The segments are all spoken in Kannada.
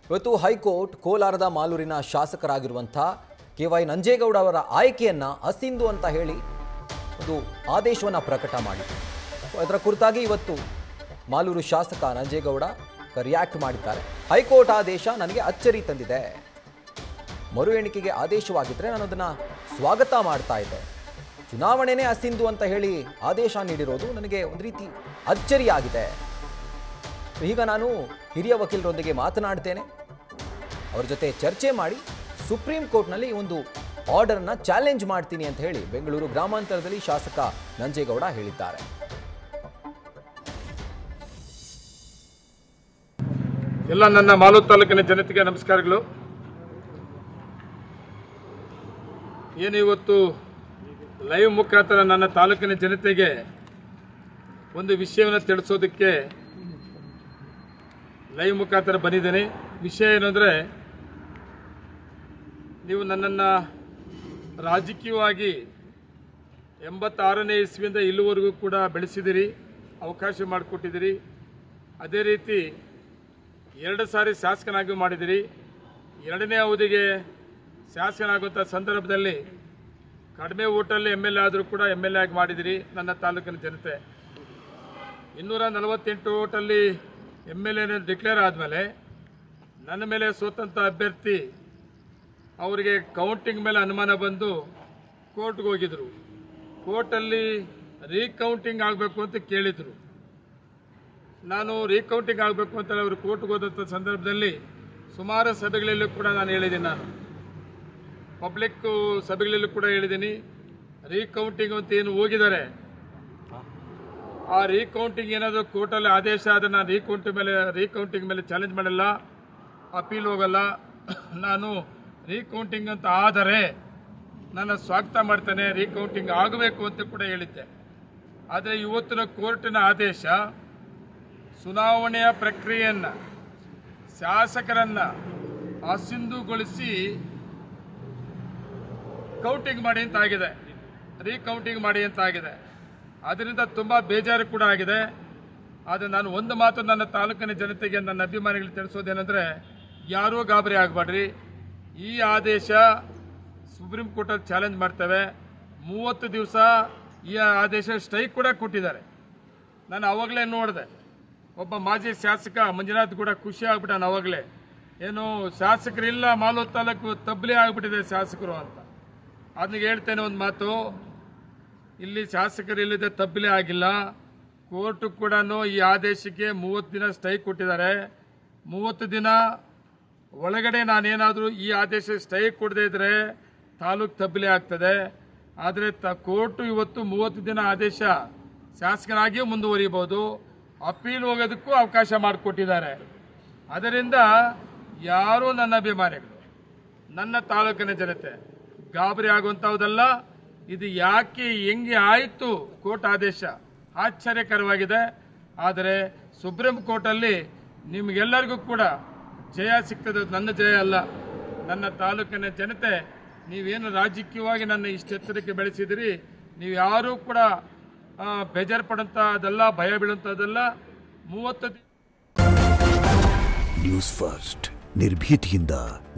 ಇವತ್ತು ಹೈಕೋರ್ಟ್ ಕೋಲಾರದ ಮಾಲೂರಿನ ಶಾಸಕರಾಗಿರುವಂಥ ಕೆ.ವೈ. ನಂಜೇಗೌಡ ಅವರ ಆಯ್ಕೆಯನ್ನು ಅಸಿಂಧು ಅಂತ ಹೇಳಿ ಒಂದು ಆದೇಶವನ್ನು ಪ್ರಕಟ ಮಾಡಿತು. ಅದರ ಕುರಿತಾಗಿ ಇವತ್ತು ಮಾಲೂರು ಶಾಸಕ ನಂಜೇಗೌಡ ರಿಯಾಕ್ಟ್ ಮಾಡಿದ್ದಾರೆ. ಹೈಕೋರ್ಟ್ ಆದೇಶ ನನಗೆ ಅಚ್ಚರಿ ತಂದಿದೆ. ಮರು ಎಣಿಕೆಗೆ ಆದೇಶವಾಗಿದ್ದರೆ ನಾನು ಅದನ್ನು ಸ್ವಾಗತ ಮಾಡ್ತಾ ಇದ್ದೆ. ಚುನಾವಣೆನೇ ಅಸಿಂಧು ಅಂತ ಹೇಳಿ ಆದೇಶ ನೀಡಿರೋದು ನನಗೆ ಒಂದು ರೀತಿ ಅಚ್ಚರಿಯಾಗಿದೆ. ಈಗ ನಾನು ಹಿರಿಯ ವಕೀಲರೊಂದಿಗೆ ಮಾತನಾಡ್ತೇನೆ, ಅವರ ಜೊತೆ ಚರ್ಚೆ ಮಾಡಿ ಸುಪ್ರೀಂ ಕೋರ್ಟ್ನಲ್ಲಿ ಒಂದು ಆರ್ಡರ್ನ ಚಾಲೆಂಜ್ ಮಾಡ್ತೀನಿ ಅಂತ ಹೇಳಿ ಬೆಂಗಳೂರು ಗ್ರಾಮಾಂತರದಲ್ಲಿ ಶಾಸಕ ನಂಜೇಗೌಡ ಹೇಳಿದ್ದಾರೆ. ಎಲ್ಲ ನನ್ನ ಮಾಲೂರು ತಾಲೂಕಿನ ಜನತೆಗೆ ನಮಸ್ಕಾರಗಳು. ಏನು ಇವತ್ತು ಲೈವ್ ಮುಖಾಂತರ ನನ್ನ ತಾಲೂಕಿನ ಜನತೆಗೆ ಒಂದು ವಿಷಯವನ್ನು ತಿಳಿಸೋದಕ್ಕೆ ಲೈವ್ ಮುಖಾಂತರ ಬಂದಿದ್ದೇನೆ. ವಿಷಯ ಏನಂದರೆ, ನೀವು ನನ್ನನ್ನು ರಾಜಕೀಯವಾಗಿ 86ನೇ ಇಸ್ವಿಯಿಂದ ಇಲ್ಲಿವರೆಗೂ ಕೂಡ ಬೆಳೆಸಿದಿರಿ, ಅವಕಾಶ ಮಾಡಿಕೊಟ್ಟಿದ್ದೀರಿ. ಅದೇ ರೀತಿ 2 ಸಾರಿ ಶಾಸಕನಾಗಿ ಮಾಡಿದಿರಿ. 2ನೇ ಅವಧಿಗೆ ಶಾಸಕನಾಗುವಂಥ ಸಂದರ್ಭದಲ್ಲಿ ಕಡಿಮೆ ಓಟಲ್ಲಿ MLA ಆದರೂ ಕೂಡ MLA ಆಗಿ ಮಾಡಿದಿರಿ. ನನ್ನ ತಾಲೂಕಿನ ಜನತೆ 248 ಓಟಲ್ಲಿ MLA ಡಿಕ್ಲೇರ್ ಆದಮೇಲೆ ನನ್ನ ಮೇಲೆ ಸ್ವತಂತ್ರ ಅಭ್ಯರ್ಥಿ ಅವರಿಗೆ ಕೌಂಟಿಂಗ್ ಮೇಲೆ ಅನುಮಾನ ಬಂದು ಕೋರ್ಟ್ಗೆ ಹೋಗಿದ್ರು. ಕೋರ್ಟಲ್ಲಿ ರೀಕೌಂಟಿಂಗ್ ಆಗಬೇಕು ಅಂತ ಕೇಳಿದರು. ನಾನು ರೀಕೌಂಟಿಂಗ್ ಆಗಬೇಕು ಅಂತ ಅವರು ಕೋರ್ಟ್ಗೆ ಹೋದಂಥ ಸಂದರ್ಭದಲ್ಲಿ ಸುಮಾರು ಸಭೆಗಳಲ್ಲೂ ಕೂಡ ನಾನು ಹೇಳಿದ್ದೀನಿ, ನಾನು ಪಬ್ಲಿಕ್ ಸಭೆಗಳಲ್ಲೂ ಕೂಡ ಹೇಳಿದ್ದೀನಿ, ರೀಕೌಂಟಿಂಗ್ ಅಂತ ಏನು ಹೋಗಿದ್ದಾರೆ, ಆ ರೀಕೌಂಟಿಂಗ್ ಏನಾದರೂ ಕೋರ್ಟಲ್ಲಿ ಆದೇಶ ಆದರೆ ನಾನು ರೀಕೌಂಟಿಂಗ್ ಮೇಲೆ ಚಾಲೆಂಜ್ ಮಾಡಲ್ಲ, ಅಪೀಲ್ ಹೋಗಲ್ಲ. ನಾನು ರೀಕೌಂಟಿಂಗ್ ಅಂತ ಆದರೆ ನಾನು ಸ್ವಾಗತ ಮಾಡ್ತೇನೆ, ರೀಕೌಂಟಿಂಗ್ ಆಗಬೇಕು ಅಂತ ಕೂಡ ಹೇಳಿದ್ದೆ. ಆದರೆ ಇವತ್ತಿನ ಕೋರ್ಟಿನ ಆದೇಶ ಚುನಾವಣೆಯ ಪ್ರಕ್ರಿಯೆಯನ್ನು ಶಾಸಕರನ್ನು ಅಸಿಂಧುಗೊಳಿಸಿ ಕೌಂಟಿಂಗ್ ಮಾಡಿ ಅಂತಾಗಿದೆ, ರೀಕೌಂಟಿಂಗ್ ಮಾಡಿ ಅಂತಾಗಿದೆ. ಅದರಿಂದ ತುಂಬ ಬೇಜಾರು ಕೂಡ ಆಗಿದೆ. ಆದರೆ ನಾನು ಒಂದು ಮಾತು ನನ್ನ ತಾಲೂಕಿನ ಜನತೆಗೆ, ನನ್ನ ಅಭಿಮಾನಿಗಳಿಗೆ ತಿಳಿಸೋದೇನೆಂದರೆ, ಯಾರೂ ಗಾಬರಿ ಆಗಬೇಡ್ರಿ. ಈ ಆದೇಶ ಸುಪ್ರೀಂ ಕೋರ್ಟಲ್ಲಿ ಚಾಲೆಂಜ್ ಮಾಡ್ತೇವೆ. 30 ದಿವಸ ಈ ಆದೇಶ ಸ್ಟ್ರೈಕ್ ಕೂಡ ಕೊಟ್ಟಿದ್ದಾರೆ. ನಾನು ಅವಾಗಲೇ ನೋಡಿದೆ, ಒಬ್ಬ ಮಾಜಿ ಶಾಸಕ ಮಂಜುನಾಥ್ ಕೂಡ ಖುಷಿ ಆಗ್ಬಿಟ್ಟಾನೆ. ಅವಾಗಲೇ ಏನು ಶಾಸಕರಿಲ್ಲ, ಮಾಲೂರು ತಾಲೂಕು ತಬ್ಲಿ ಆಗಿಬಿಟ್ಟಿದೆ ಶಾಸಕರು ಅಂತ. ಅದಕ್ಕೆ ಹೇಳ್ತೇನೆ ಒಂದು ಮಾತು, ಇಲ್ಲಿ ಶಾಸಕರಿಲ್ಲದೆ ತಬ್ಲಿ ಆಗಿಲ್ಲ. ಕೋರ್ಟು ಕೂಡ ಈ ಆದೇಶಕ್ಕೆ 30 ದಿನ ಸ್ಟೇ ಕೊಟ್ಟಿದ್ದಾರೆ. 30 ದಿನ ಒಳಗಡೆ ನಾನೇನಾದರೂ ಈ ಆದೇಶ ಸ್ಟೇ ಕೊಡದೇ ಇದ್ದರೆ ತಾಲೂಕು ತಬ್ಲಿ ಆಗ್ತದೆ. ಆದರೆ ಕೋರ್ಟು ಇವತ್ತು 30 ದಿನ ಆದೇಶ ಶಾಸಕರಾಗಿಯೂ ಮುಂದುವರಿಯಬಹುದು, ಅಪೀಲ್ ಹೋಗೋದಕ್ಕೂ ಅವಕಾಶ ಮಾಡಿಕೊಟ್ಟಿದ್ದಾರೆ. ಅದರಿಂದ ಯಾರೂ ನನ್ನ ಅಭಿಮಾನಿಗಳು, ನನ್ನ ತಾಲೂಕಿನ ಜನತೆ ಗಾಬರಿ ಆಗುವಂಥದ್ದಲ್ಲ. ಇದು ಯಾಕೆ ಹೆಂಗೆ ಆಯಿತು ಕೋರ್ಟ್ ಆದೇಶ ಆಶ್ಚರ್ಯಕರವಾಗಿದೆ. ಆದರೆ ಸುಪ್ರೀಂ ಕೋರ್ಟಲ್ಲಿ ನಿಮಗೆಲ್ಲರಿಗೂ ಕೂಡ ಜಯ ಸಿಗ್ತದೆ. ನನ್ನ ಜಯ ಅಲ್ಲ, ನನ್ನ ತಾಲೂಕಿನ ಜನತೆ. ನೀವೇನು ರಾಜಕೀಯವಾಗಿ ನನ್ನ ಇಷ್ಟೆತ್ತರಕ್ಕೆ ಬೆಳೆಸಿದಿರಿ, ನೀವು ಯಾರೂ ಕೂಡ ಬೇಜಾರು ಪಡೋಂಥದ್ದಲ್ಲ, ಭಯ ಬೀಳುವಂಥದ್ದಲ್ಲ. 30 ನ್ಯೂಸ್ ಫಸ್ಟ್ ನಿರ್ಭೀತಿಯಿಂದ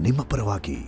ನಿಮ್ಮ ಪರವಾಗಿ.